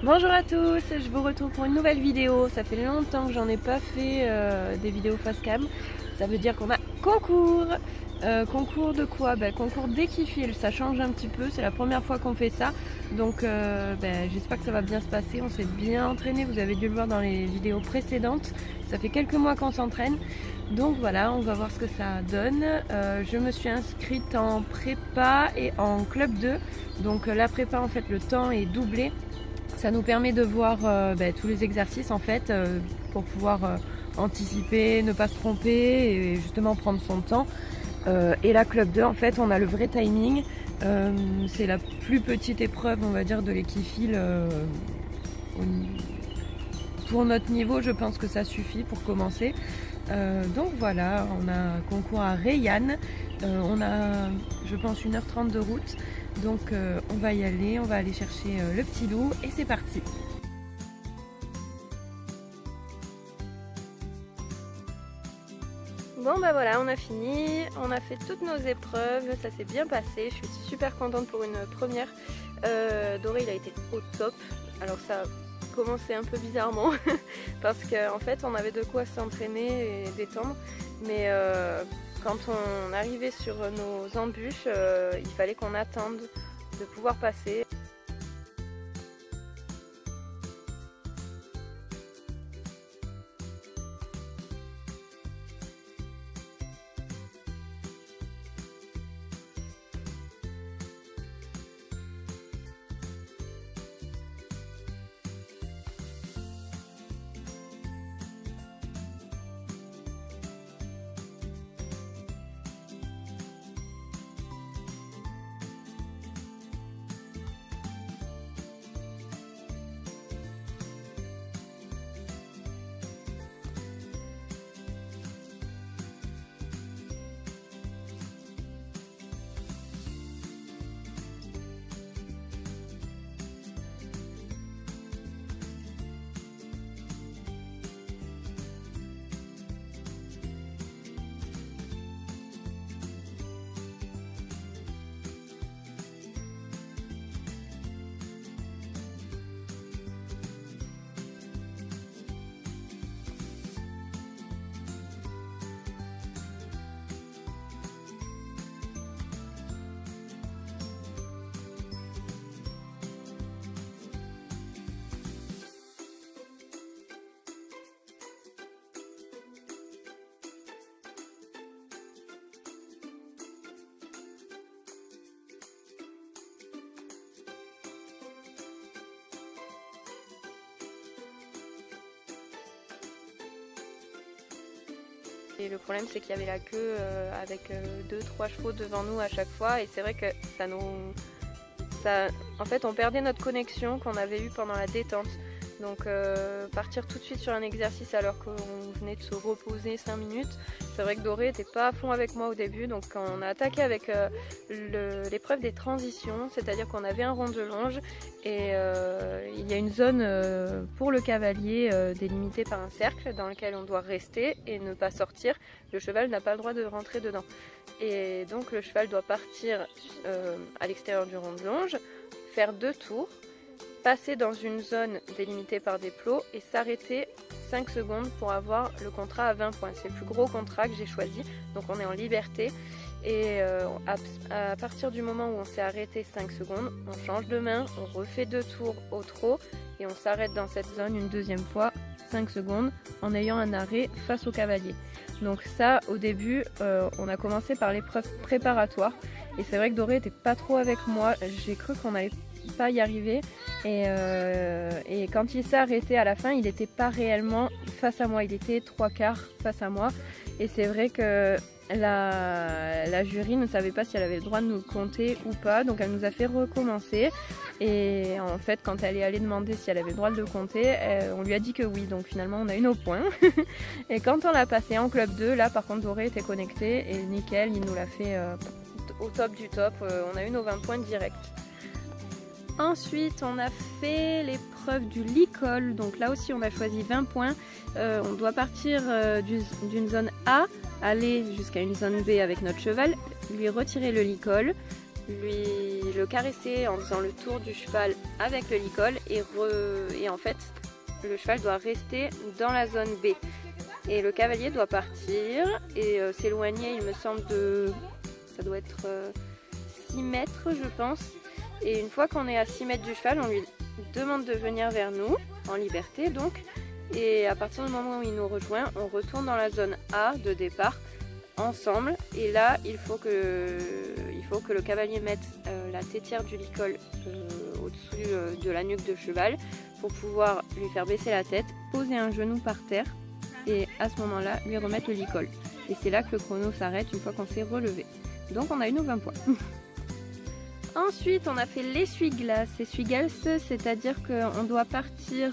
Bonjour à tous, je vous retrouve pour une nouvelle vidéo. Ça fait longtemps que j'en ai pas fait des vidéos face cam. Ça veut dire qu'on a concours. Concours de quoi? Concours d'équifile, ça change un petit peu, c'est la première fois qu'on fait ça. Donc j'espère que ça va bien se passer, on s'est bien entraîné, vous avez dû le voir dans les vidéos précédentes. Ça fait quelques mois qu'on s'entraîne. Donc voilà, on va voir ce que ça donne. Je me suis inscrite en prépa et en club 2. Donc la prépa, en fait, le temps est doublé. Ça nous permet de voir tous les exercices en fait pour pouvoir anticiper, ne pas se tromper et justement prendre son temps. Et la club 2 en fait on a le vrai timing. C'est la plus petite épreuve on va dire de l'équifile. Pour notre niveau je pense que ça suffit pour commencer. Donc voilà, on a un concours à Rayanne. On a je pense 1h30 de route. Donc on va y aller, on va aller chercher le petit loup et c'est parti. Bon bah voilà, on a fini, on a fait toutes nos épreuves, ça s'est bien passé, je suis super contente pour une première. Doré il a été au top, alors ça a commencé un peu bizarrement parce qu'en fait on avait de quoi s'entraîner et détendre, mais quand on arrivait sur nos embûches, il fallait qu'on attende de pouvoir passer. Et le problème c'est qu'il y avait la queue avec 2-3 chevaux devant nous à chaque fois et c'est vrai que en fait on perdait notre connexion qu'on avait eue pendant la détente. Donc partir tout de suite sur un exercice alors qu'on venait de se reposer 5 minutes, c'est vrai que Doré n'était pas à fond avec moi au début, donc on a attaqué avec l'épreuve des transitions, c'est-à-dire qu'on avait un rond de longe et il y a une zone pour le cavalier délimitée par un cercle dans lequel on doit rester et ne pas sortir. Le cheval n'a pas le droit de rentrer dedans. Et donc le cheval doit partir à l'extérieur du rond de longe, faire 2 tours, passer dans une zone délimitée par des plots et s'arrêter 5 secondes pour avoir le contrat à 20 points. C'est le plus gros contrat que j'ai choisi, donc on est en liberté. Et à partir du moment où on s'est arrêté 5 secondes, on change de main, on refait 2 tours au trot et on s'arrête dans cette zone une deuxième fois, 5 secondes, en ayant un arrêt face au cavalier. Donc ça, au début, on a commencé par l'épreuve préparatoire. Et c'est vrai que Doré était pas trop avec moi, j'ai cru qu'on allait pas y arriver et quand il s'est arrêté à la fin il n'était pas réellement face à moi, il était 3/4 face à moi et c'est vrai que la jury ne savait pas si elle avait le droit de nous compter ou pas, donc elle nous a fait recommencer et en fait quand elle est allée demander si elle avait le droit de le compter, on lui a dit que oui, donc finalement on a eu nos points et quand on l'a passé en club 2, là par contre Doré était connecté et nickel, il nous l'a fait au top du top, on a eu nos 20 points directs. Ensuite, on a fait l'épreuve du licol. Donc là aussi, on a choisi 20 points. On doit partir d'une zone A, aller jusqu'à une zone B avec notre cheval, lui retirer le licol, le caresser en faisant le tour du cheval avec le licol et en fait le cheval doit rester dans la zone B. Et le cavalier doit partir et s'éloigner, il me semble, ça doit être 6 mètres je pense. Et une fois qu'on est à 6 mètres du cheval, on lui demande de venir vers nous, en liberté donc. Et à partir du moment où il nous rejoint, on retourne dans la zone A de départ ensemble. Et là, il faut que le cavalier mette la tétière du licol au-dessus de la nuque de cheval pour pouvoir lui faire baisser la tête, poser un genou par terre et à ce moment-là, lui remettre le licol. Et c'est là que le chrono s'arrête une fois qu'on s'est relevé. Donc on a eu nos 20 points. Ensuite, on a fait l'essuie-glace. Essuie-glace, c'est-à-dire qu'on doit partir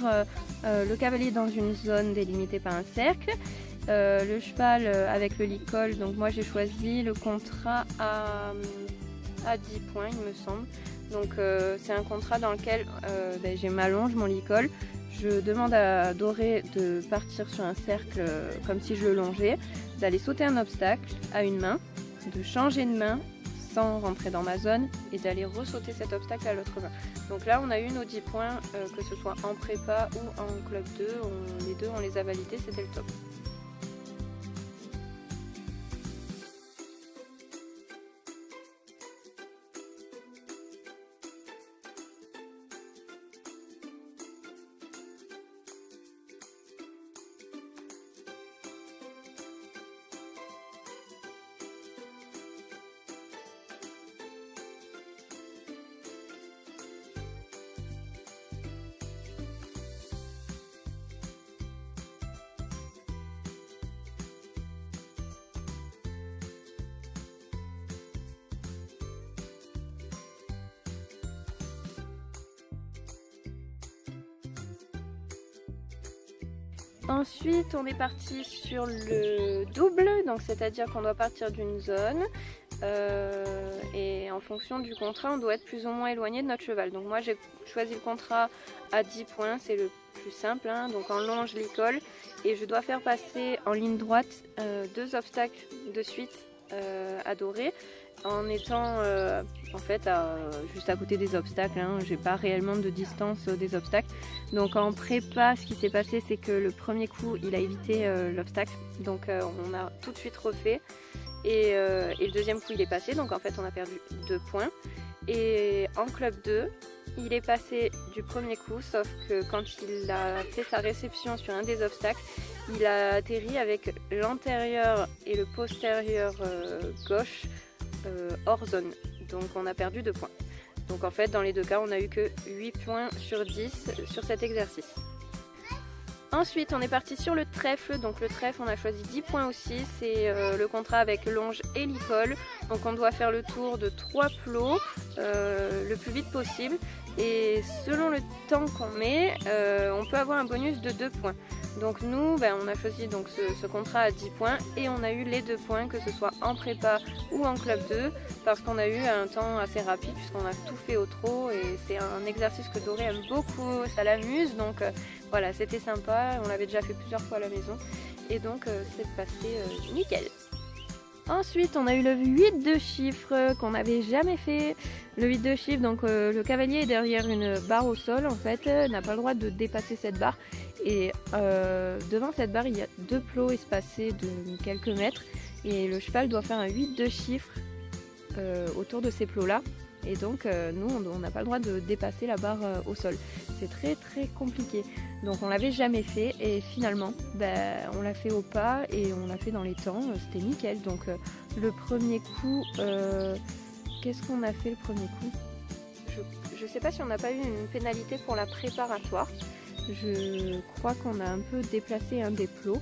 le cavalier dans une zone délimitée par un cercle, le cheval avec le licol. Donc moi j'ai choisi le contrat à 10 points il me semble. Donc c'est un contrat dans lequel j'ai ma longe, mon licol. Je demande à Doré de partir sur un cercle comme si je le longeais, d'aller sauter un obstacle à une main, de changer de main sans rentrer dans ma zone et d'aller ressauter cet obstacle à l'autre main. Donc là on a eu nos 10 points, que ce soit en prépa ou en club 2, les deux on les a validés, c'était le top. Ensuite, on est parti sur le double, donc c'est-à-dire qu'on doit partir d'une zone et en fonction du contrat, on doit être plus ou moins éloigné de notre cheval. Donc moi, j'ai choisi le contrat à 10 points, c'est le plus simple, hein, donc en longe licol, et je dois faire passer en ligne droite 2 obstacles de suite à Doré, en étant en fait juste à côté des obstacles, hein. J'ai pas réellement de distance des obstacles. Donc en prépa, ce qui s'est passé, c'est que le premier coup il a évité l'obstacle, donc on a tout de suite refait et le deuxième coup il est passé, donc en fait on a perdu 2 points. Et en club 2 il est passé du premier coup, sauf que quand il a fait sa réception sur un des obstacles, il a atterri avec l'antérieur et le postérieur gauche hors zone, donc on a perdu 2 points. Donc en fait dans les deux cas on a eu que 8 points sur 10 sur cet exercice. Ensuite on est parti sur le trèfle, donc le trèfle on a choisi 10 points aussi, c'est le contrat avec longe et licol. Donc on doit faire le tour de 3 plots le plus vite possible et selon le temps qu'on met on peut avoir un bonus de 2 points. Donc nous on a choisi donc ce contrat à 10 points et on a eu les 2 points, que ce soit en prépa ou en club 2, parce qu'on a eu un temps assez rapide puisqu'on a tout fait au trot et c'est un exercice que Doré aime beaucoup, ça l'amuse, donc voilà, c'était sympa, on l'avait déjà fait plusieurs fois à la maison et donc c'est passé nickel. Ensuite on a eu le 8 de chiffres qu'on n'avait jamais fait. Le 8 de chiffres, donc le cavalier est derrière une barre au sol en fait, n'a pas le droit de dépasser cette barre. Et devant cette barre il y a 2 plots espacés de quelques mètres et le cheval doit faire un 8 de chiffres autour de ces plots là. Et donc nous on n'a pas le droit de dépasser la barre au sol. C'est très très compliqué. Donc on l'avait jamais fait et finalement on l'a fait au pas et on l'a fait dans les temps, c'était nickel. Donc le premier coup, qu'est-ce qu'on a fait le premier coup? Je sais pas si on n'a pas eu une pénalité pour la préparatoire. Je crois qu'on a un peu déplacé un des plots.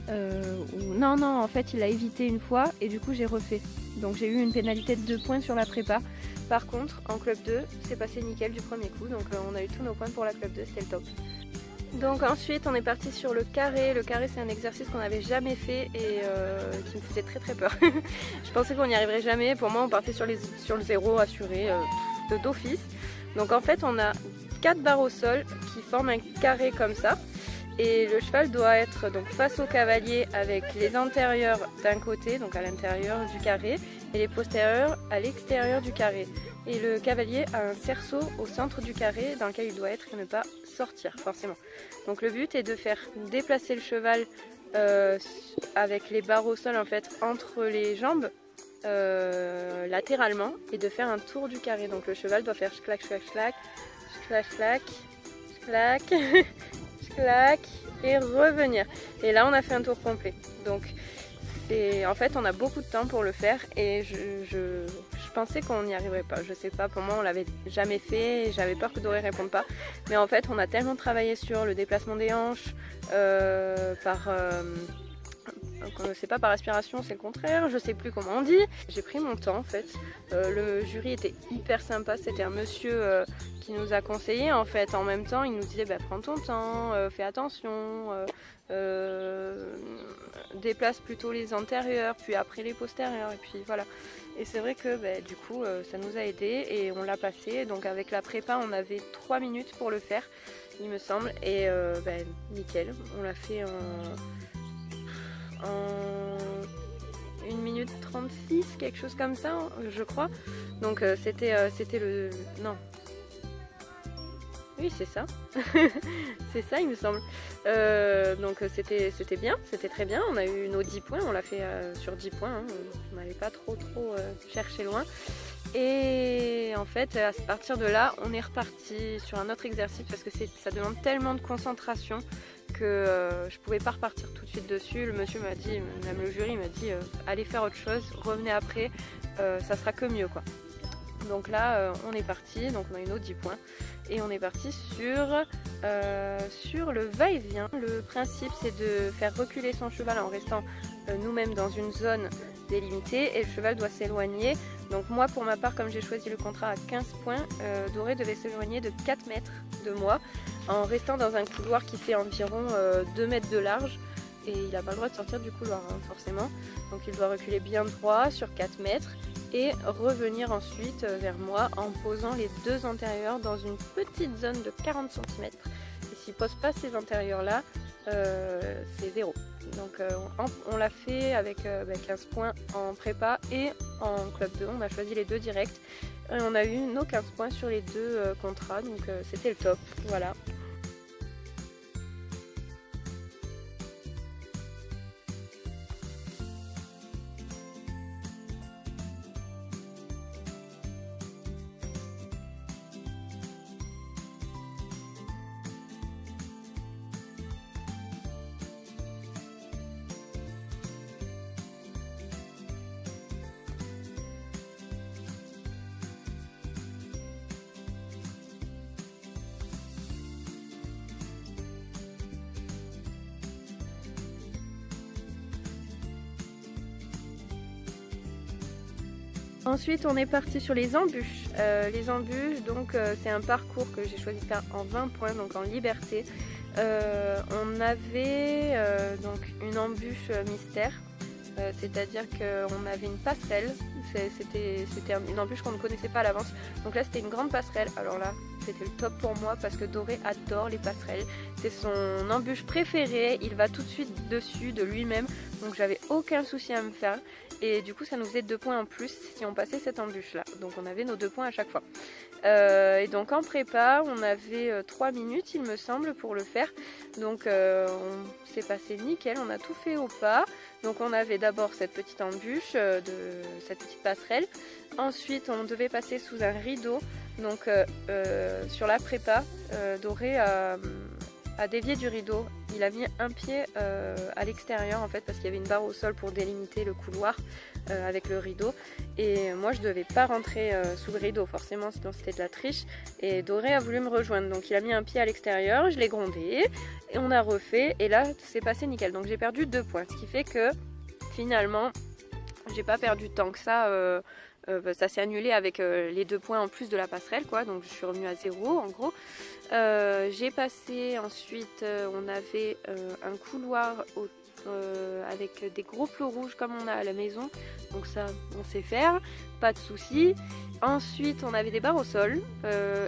Non, en fait il a évité une fois et du coup j'ai refait. Donc j'ai eu une pénalité de 2 points sur la prépa. Par contre en club 2 c'est passé nickel du premier coup, donc on a eu tous nos points pour la club 2, c'était le top. Donc ensuite on est parti sur le carré. Le carré c'est un exercice qu'on n'avait jamais fait et qui me faisait très très peur. Je pensais qu'on n'y arriverait jamais, pour moi on partait sur le zéro assuré d'office. Donc en fait on a 4 barres au sol qui forment un carré comme ça. Et le cheval doit être donc face au cavalier avec les antérieurs d'un côté, donc à l'intérieur du carré, et les postérieurs à l'extérieur du carré. Et le cavalier a un cerceau au centre du carré dans lequel il doit être et ne pas sortir forcément. Donc le but est de faire déplacer le cheval avec les barres au sol en fait entre les jambes latéralement et de faire un tour du carré. Donc le cheval doit faire clac clac clac clac clac clac clac et revenir. Et là on a fait un tour complet. Donc en fait on a beaucoup de temps pour le faire et je pensais qu'on n'y arriverait pas. Je sais pas, pour moi on l'avait jamais fait et j'avais peur que Doré réponde pas. Mais en fait on a tellement travaillé sur le déplacement des hanches c'est pas par aspiration, c'est le contraire, je sais plus comment on dit. J'ai pris mon temps en fait. Le jury était hyper sympa, c'était un monsieur qui nous a conseillé en fait. En même temps, il nous disait bah, prends ton temps, fais attention, déplace plutôt les antérieurs, puis après les postérieurs, et puis voilà. Et c'est vrai que bah, du coup, ça nous a aidé et on l'a passé. Donc avec la prépa, on avait 3 minutes pour le faire, il me semble, et bah, nickel, on l'a fait en 1 minute 36, quelque chose comme ça, je crois. Donc c'était le... Non. Oui, c'est ça. C'est ça, il me semble. Donc c'était bien, c'était très bien. On a eu nos 10 points, on l'a fait sur 10 points. Hein. On n'allait pas trop chercher loin. Et en fait, à partir de là, on est reparti sur un autre exercice parce que ça demande tellement de concentration que je pouvais pas repartir tout de suite dessus. Le monsieur m'a dit, même le jury m'a dit allez faire autre chose, revenez après, ça sera que mieux quoi. Donc là on est parti, donc on a eu nos 10 points et on est parti sur le va-et-vient. Le principe c'est de faire reculer son cheval en restant nous-mêmes dans une zone délimitée et le cheval doit s'éloigner. Donc moi pour ma part, comme j'ai choisi le contrat à 15 points, Doré devait s'éloigner de 4 mètres de moi en restant dans un couloir qui fait environ 2 mètres de large et il n'a pas le droit de sortir du couloir hein, forcément. Donc il doit reculer bien droit sur 4 mètres et revenir ensuite vers moi en posant les deux antérieurs dans une petite zone de 40 cm. Et s'il ne pose pas ces antérieurs là, c'est 0. Donc on l'a fait avec 15 points en prépa et en club 2, on a choisi les deux directs. Et on a eu nos 15 points sur les deux contrats, donc c'était le top, voilà. Ensuite on est parti sur les embûches. Les embûches, donc c'est un parcours que j'ai choisi de faire en 20 points, donc en liberté. On avait donc une embûche mystère, c'est-à-dire qu'on avait une passerelle. C'était une embûche qu'on ne connaissait pas à l'avance. Donc là c'était une grande passerelle. Alors là c'était le top pour moi parce que Doré adore les passerelles. C'est son embûche préférée. Il va tout de suite dessus de lui-même. Donc j'avais aucun souci à me faire. Et du coup ça nous faisait 2 points en plus si on passait cette embûche là. Donc on avait nos 2 points à chaque fois. Et donc en prépa on avait 3 minutes il me semble pour le faire. Donc on s'est passé nickel, on a tout fait au pas. Donc on avait d'abord cette petite embûche, cette petite passerelle. Ensuite on devait passer sous un rideau. Donc sur la prépa, Doré a dévié du rideau. Il a mis un pied à l'extérieur en fait parce qu'il y avait une barre au sol pour délimiter le couloir avec le rideau. Et moi je devais pas rentrer sous le rideau forcément sinon c'était de la triche. Et Doré a voulu me rejoindre donc il a mis un pied à l'extérieur, je l'ai grondé et on a refait et là c'est passé nickel. Donc j'ai perdu 2 points ce qui fait que finalement j'ai pas perdu tant que ça. Ça s'est annulé avec les 2 points en plus de la passerelle quoi, donc je suis revenue à 0 en gros. J'ai passé ensuite, on avait un couloir avec des gros plots rouges comme on a à la maison, donc ça on sait faire, pas de souci. Ensuite on avait des barres au sol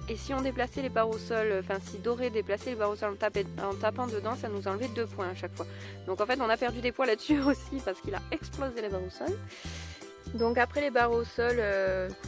et si on déplaçait les barres au sol, enfin si Doré déplaçait les barres au sol en tapant dedans, ça nous enlevait 2 points à chaque fois. Donc en fait on a perdu des points là-dessus aussi parce qu'il a explosé les barres au sol. Donc après les barres au sol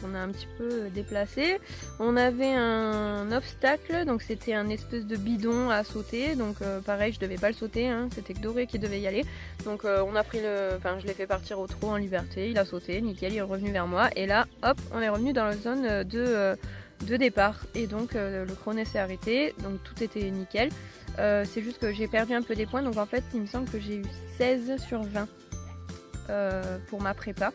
qu'on a un petit peu déplacées, on avait un obstacle, donc c'était un espèce de bidon à sauter, donc pareil je devais pas le sauter, hein, c'était que Doré qui devait y aller. Donc on a pris je l'ai fait partir au trot en liberté, il a sauté, nickel, il est revenu vers moi et là hop on est revenu dans la zone de départ et donc le chrono s'est arrêté, donc tout était nickel. C'est juste que j'ai perdu un peu des points, donc en fait il me semble que j'ai eu 16 sur 20 pour ma prépa.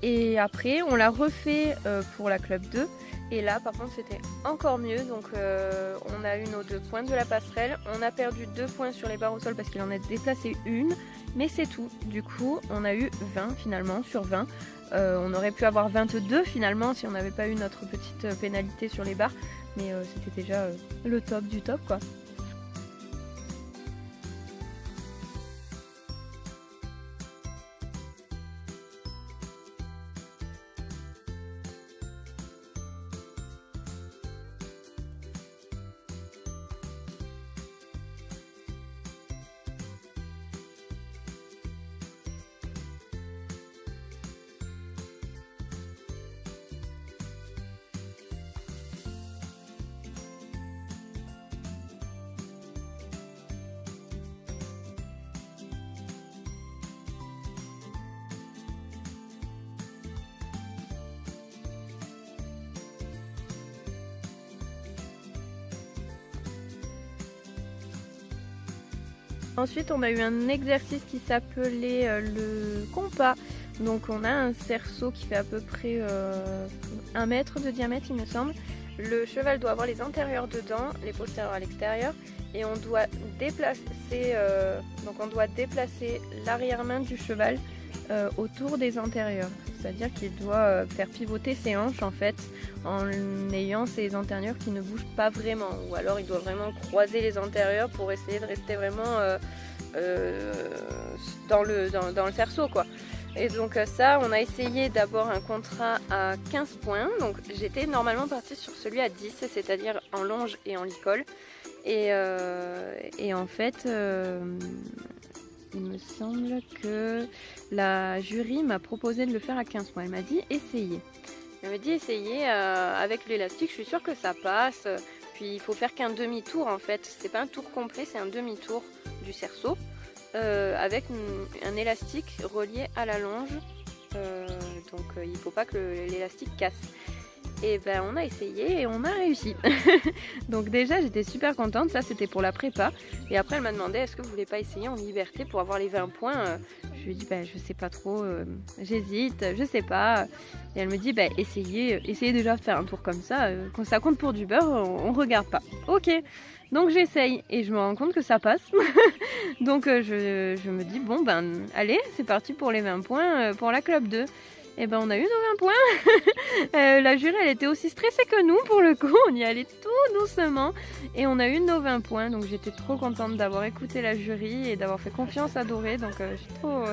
Et après on l'a refait pour la club 2 et là par contre c'était encore mieux, donc on a eu nos 2 points de la passerelle, on a perdu 2 points sur les barres au sol parce qu'il en a déplacé une, mais c'est tout, du coup on a eu 20 finalement sur 20, on aurait pu avoir 22 finalement si on n'avait pas eu notre petite pénalité sur les barres, mais c'était déjà le top du top quoi. Ensuite on a eu un exercice qui s'appelait le compas. Donc on a un cerceau qui fait à peu près 1 mètre de diamètre il me semble. Le cheval doit avoir les antérieurs dedans, les postérieurs à l'extérieur. Et on doit déplacer, l'arrière-main du cheval autour des antérieurs. C'est-à-dire qu'il doit faire pivoter ses hanches en fait en ayant ses antérieurs qui ne bougent pas vraiment. Ou alors il doit vraiment croiser les antérieurs pour essayer de rester vraiment dans le cerceau quoi. Et donc ça, on a essayé d'abord un contrat à 15 points. Donc j'étais normalement partie sur celui à 10, c'est-à-dire en longe et en licol. Et en fait, il me semble que la jury m'a proposé de le faire à 15 points. Elle m'a dit essayez. Elle m'a dit essayez avec l'élastique, je suis sûre que ça passe. Puis il faut faire qu'un demi-tour en fait. C'est pas un tour complet, c'est un demi-tour du cerceau avec un élastique relié à la longe. Donc il faut pas que l'élastique casse. Et ben on a essayé et on a réussi. Donc déjà j'étais super contente, ça c'était pour la prépa. Et après elle m'a demandé est-ce que vous voulez pas essayer en liberté pour avoir les 20 points. Je lui ai dit bah je sais pas trop, j'hésite, je sais pas. Et elle me dit bah essayez déjà de faire un tour comme ça, quand ça compte pour du beurre, on regarde pas. Ok, donc j'essaye et je me rends compte que ça passe. Donc je me dis bon ben allez c'est parti pour les 20 points pour la club 2. Et ben on a eu nos 20 points. La jury elle était aussi stressée que nous pour le coup, on y allait tout doucement et on a eu nos 20 points, donc j'étais trop contente d'avoir écouté la jury et d'avoir fait confiance à Doré, donc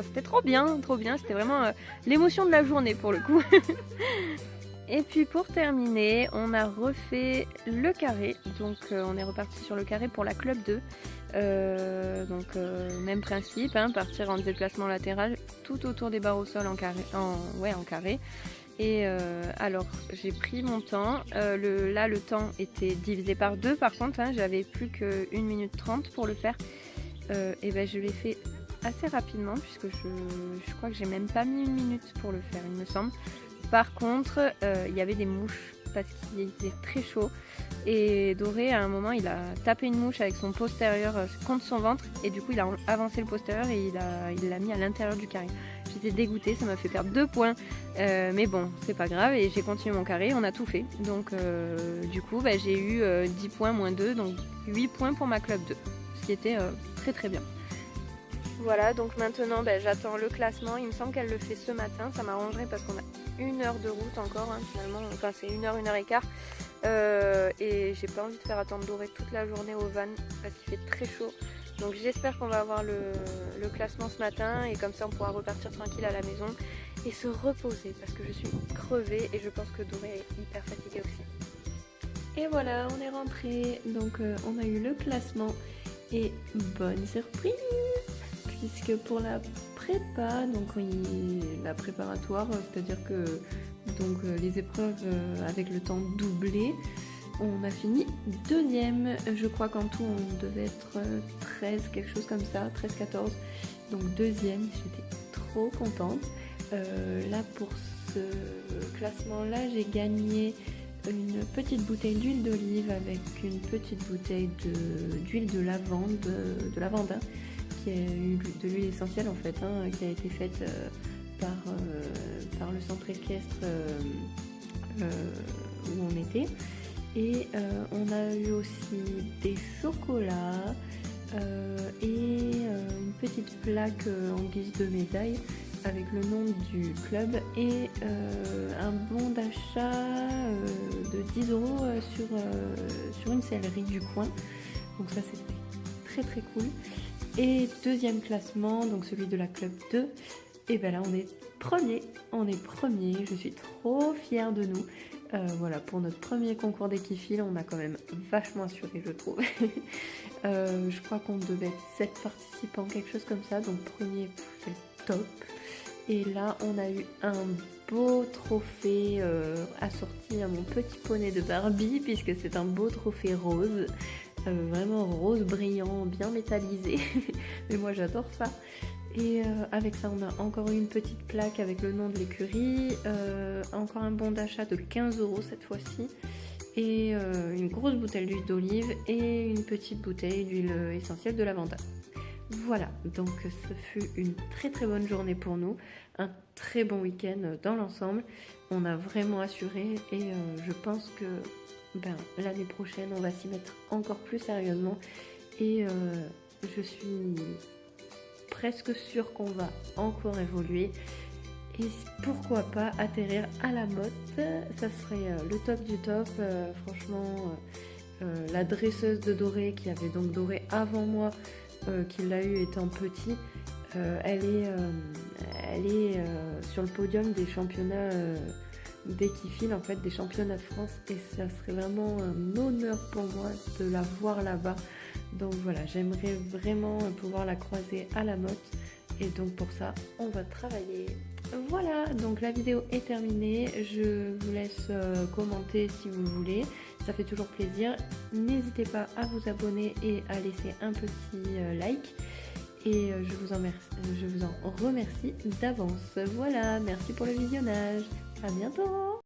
c'était trop bien, c'était vraiment l'émotion de la journée pour le coup. Et puis pour terminer, on a refait le carré, donc on est reparti sur le carré pour la club 2. Même principe, hein, partir en déplacement latéral tout autour des barres au sol en carré. Et alors j'ai pris mon temps, le temps était divisé par 2 par contre, hein, j'avais plus que 1 minute 30 pour le faire. Et ben je l'ai fait assez rapidement puisque je crois que j'ai même pas mis 1 minute pour le faire il me semble. Par contre il y avait des mouches parce qu'il faisait très chaud et Doré à un moment il a tapé une mouche avec son postérieur contre son ventre et du coup il a avancé le postérieur et il l'a mis à l'intérieur du carré. J'étais dégoûtée, ça m'a fait perdre 2 points mais bon c'est pas grave et j'ai continué mon carré, on a tout fait donc du coup bah, j'ai eu 10 points moins 2 donc 8 points pour ma club 2 ce qui était très très bien. Voilà, donc maintenant j'attends le classement, il me semble qu'elle le fait ce matin, ça m'arrangerait parce qu'on a 1 heure de route encore hein, finalement, enfin c'est 1 heure et quart et j'ai pas envie de faire attendre Doré toute la journée au van parce qu'il fait très chaud, donc j'espère qu'on va avoir le classement ce matin et comme ça on pourra repartir tranquille à la maison et se reposer parce que je suis crevée et je pense que Doré est hyper fatiguée aussi. Et voilà, on est rentré, donc on a eu le classement et bonne surprise. puisque pour la prépa, donc la préparatoire, c'est-à-dire que donc les épreuves avec le temps doublé, on a fini deuxième. Je crois qu'en tout on devait être 13, quelque chose comme ça, 13-14. Donc deuxième, j'étais trop contente. Là pour ce classement-là, j'ai gagné une petite bouteille d'huile d'olive avec une petite bouteille d'huile de lavande, de lavandin, qui est de l'huile essentielle en fait, hein, qui a été faite par le centre équestre où on était. Et on a eu aussi des chocolats et une petite plaque en guise de médaille avec le nom du club et un bon d'achat de 10 euros sur une sellerie du coin. Donc ça c'était très très cool. Et deuxième classement, donc celui de la club 2, et ben là on est premier, je suis trop fière de nous. Voilà, pour notre premier concours d'équifile, on a quand même vachement assuré, je trouve. Je crois qu'on devait être 7 participants, quelque chose comme ça, donc premier, c'est top. Et là, on a eu un beau trophée assorti à mon petit poney de Barbie, puisque c'est un beau trophée rose, vraiment rose brillant, bien métallisé. Mais moi, j'adore ça. Et avec ça, on a encore eu une petite plaque avec le nom de l'écurie, encore un bon d'achat de 15 euros cette fois-ci, et une grosse bouteille d'huile d'olive et une petite bouteille d'huile essentielle de lavande. Voilà, donc ce fut une très très bonne journée pour nous, un très bon week-end dans l'ensemble. On a vraiment assuré et je pense que l'année prochaine on va s'y mettre encore plus sérieusement et je suis presque sûre qu'on va encore évoluer et pourquoi pas atterrir à la motte, ça serait le top du top. Franchement, la dresseuse de Doré qui avait donc Doré avant moi, qui l'a eu étant petit, elle est sur le podium des championnats d'équifile, en fait des championnats de France, et ça serait vraiment un honneur pour moi de la voir là-bas. Donc voilà, j'aimerais vraiment pouvoir la croiser à la motte et donc pour ça on va travailler. Voilà, donc la vidéo est terminée, je vous laisse commenter si vous voulez, ça fait toujours plaisir. N'hésitez pas à vous abonner et à laisser un petit like et je vous en remercie d'avance. Voilà, merci pour le visionnage, à bientôt.